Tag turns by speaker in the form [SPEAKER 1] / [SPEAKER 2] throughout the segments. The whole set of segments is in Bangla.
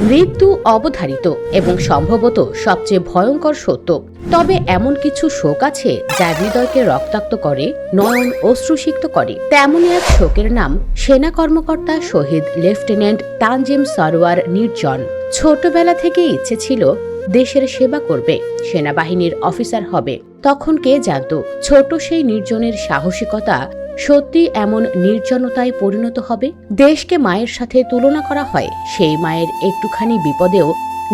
[SPEAKER 1] মৃত্যু অবধারিত এবং সম্ভবত সবচেয়ে ভয়ঙ্কর সত্য। তবে এমন কিছু শোক আছে যা হৃদয়কে রক্তাক্ত করে, নয়ন অশ্রুসিক্ত করে। তেমনই এক শোকের নাম সেনা কর্মকর্তা শহীদ লেফটেন্যান্ট তানজিম সরোয়ার নির্জন। ছোটবেলা থেকে ইচ্ছে ছিল দেশের সেবা করবে, সেনাবাহিনীর অফিসার হবে। তখন কে জানত ছোট সেই নির্জনের সাহসিকতা সত্যি এমন নির্জনতায় পরিণত হবে। দেশকে মায়ের সাথে তুলনা করা হয়, সেই মায়ের একটুখানি বিপদেও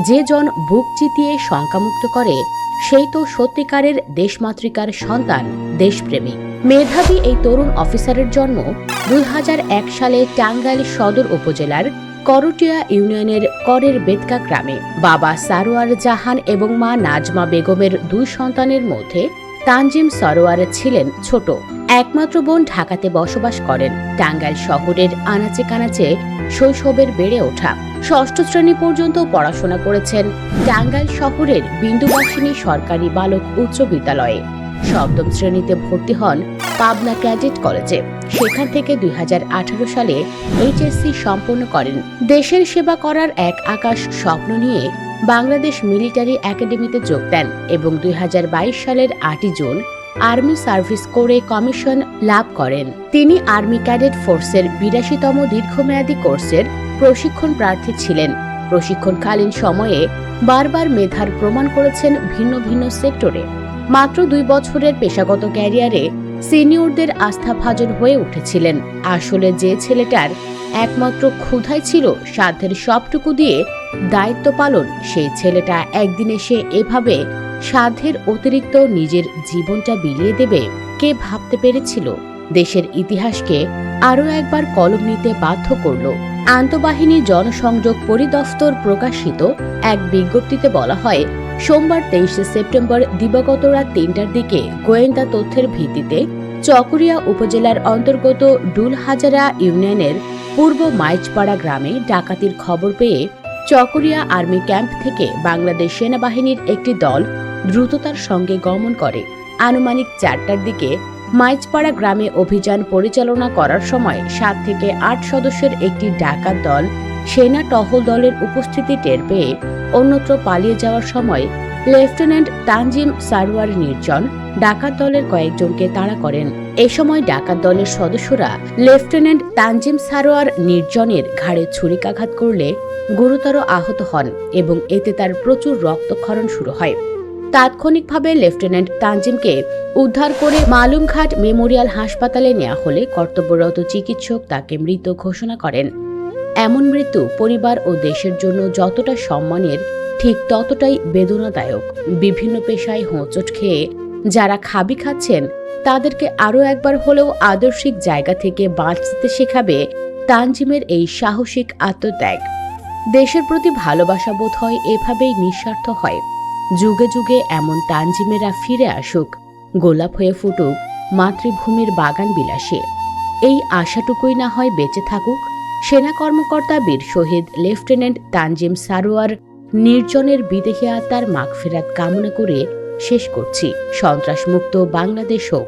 [SPEAKER 1] যে জন বুক চিতিয়ে শঙ্কামুক্ত করে, সেই তো সত্যিকারের দেশমাতৃকার সন্তান, দেশপ্রেমী। মেধাবী এই তরুণ অফিসারের জন্ম ২০০১ সালে টাঙ্গাইল সদর উপজেলার করটিয়া ইউনিয়নের করের বেতকা গ্রামে। বাবা সারোয়ার জাহান এবং মা নাজমা বেগমের ২ সন্তানের মধ্যে তানজিম সরোয়ার ছিলেন ছোট। একমাত্র বোন ঢাকাতে বসবাস করেন। টাঙ্গাইল শহরের আনাচে কানাচে শৈশবের বেড়ে ওঠা। ৬ষ্ঠ শ্রেণী পর্যন্ত পড়াশোনা করেছেন টাঙ্গাইল শহরের বিন্দুবাসিনী সরকারি বালক উচ্চ বিদ্যালয়ে। ৭ম শ্রেণীতে ভর্তি হন পাবনা ক্যাডেট কলেজে। সেখান থেকে ২০১৮ সালে এইচএসসি সম্পন্ন করেন। দেশের সেবা করার এক আকাশ স্বপ্ন নিয়ে বাংলাদেশ মিলিটারি একাডেমিতে যোগ দেন এবং ২০২২ সালের ৮ই জুন আর্মি সার্ভিস কোরে কমিশন লাভ করেন। তিনি আর্মি ক্যাডেট ফোর্সের ৮২তম দীর্ঘমেয়াদী কোর্সের প্রশিক্ষণ প্রার্থী ছিলেন। প্রশিক্ষণকালীন সময়ে বারবার মেধার প্রমাণ করেছেন ভিন্ন ভিন্ন সেক্টরে। মাত্র ২ বছরের পেশাগত ক্যারিয়ারে সিনিয়রদের আস্থাভাজন হয়ে উঠেছিলেন। আসলে যে ছেলেটার একমাত্র ক্ষুধাই ছিল সাধ্যের সবটুকু দিয়ে দায়িত্ব পালন, সেই ছেলেটা একদিন এসে এভাবে সাধ্যের অতিরিক্ত নিজের জীবনটা বিলিয়ে দেবে, কে ভাবতে পেরেছিল? দেশের ইতিহাসকে আরও একবার কলম নিতে বাধ্য করল। আন্তঃবাহিনী জনসংযোগ পরিদফতর প্রকাশিত এক বিজ্ঞপ্তিতে বলা হয়, সোমবার ২৩ সেপ্টেম্বর দিবাগত রাত ৩টার দিকে গোয়েন্দা তথ্যের ভিত্তিতে চকরিয়া উপজেলার অন্তর্গত ডুলহাজারা ইউনিয়নের পূর্ব মাইজপাড়া গ্রামে ডাকাতির খবর পেয়ে চকরিয়া আর্মি ক্যাম্প থেকে বাংলাদেশ সেনাবাহিনীর একটি দল দ্রুততার সঙ্গে গমন করে। আনুমানিক ৪টার দিকে মাইজপাড়া গ্রামে অভিযান পরিচালনা করার সময় ৭ থেকে ৮ সদস্যের একটি ডাকাত দল সেনা টহল দলের উপস্থিতি টের পেয়ে অন্যত্র পালিয়ে যাওয়ার সময় লেফটেন্যান্ট তানজিম সরোয়ার নির্জন ডাকাত দলের কয়েকজনকে তাড়া করেন। এ সময় ডাকাত দলের সদস্যরা লেফটেন্যান্ট তানজিম সরোয়ার নির্জনের ঘাড়ে ছুরিকাঘাত করলে গুরুতর আহত হন এবং এতে তার প্রচুর রক্তক্ষরণ শুরু হয়। তাৎক্ষণিকভাবে লেফটেন্যান্ট তানজিমকে উদ্ধার করে মালুমঘাট মেমোরিয়াল হাসপাতালে নেওয়া হলে কর্তব্যরত চিকিৎসক তাকে মৃত ঘোষণা করেন। এমন মৃত্যু পরিবার ও দেশের জন্য যতটা সম্মানের, ঠিক ততটাই বেদনাদায়ক। বিভিন্ন পেশায় হোঁচট খেয়ে যারা খাবি খাচ্ছেন, তাদেরকে আরও একবার হলেও আদর্শিক জায়গা থেকে বাঁচতে শেখাবে তানজিমের এই সাহসিক আত্মত্যাগ। দেশের প্রতি ভালোবাসা বোধ হয় এভাবেই নিঃস্বার্থ হয়। যুগে যুগে এমন তানজিমেরা ফিরে আসুক, গোলাপ হয়ে ফুটুক মাতৃভূমির বাগান বিলাসে। এই আশাটুকুই না হয় বেঁচে থাকুক। সেনা কর্মকর্তা বীর শহীদ লেফটেন্যান্ট তানজিম সরোয়ার নির্জনের বিদেহী আত্মার মাগফিরাত কামনা করে শেষ করছি। সন্ত্রাসমুক্ত বাংলাদেশ হোক।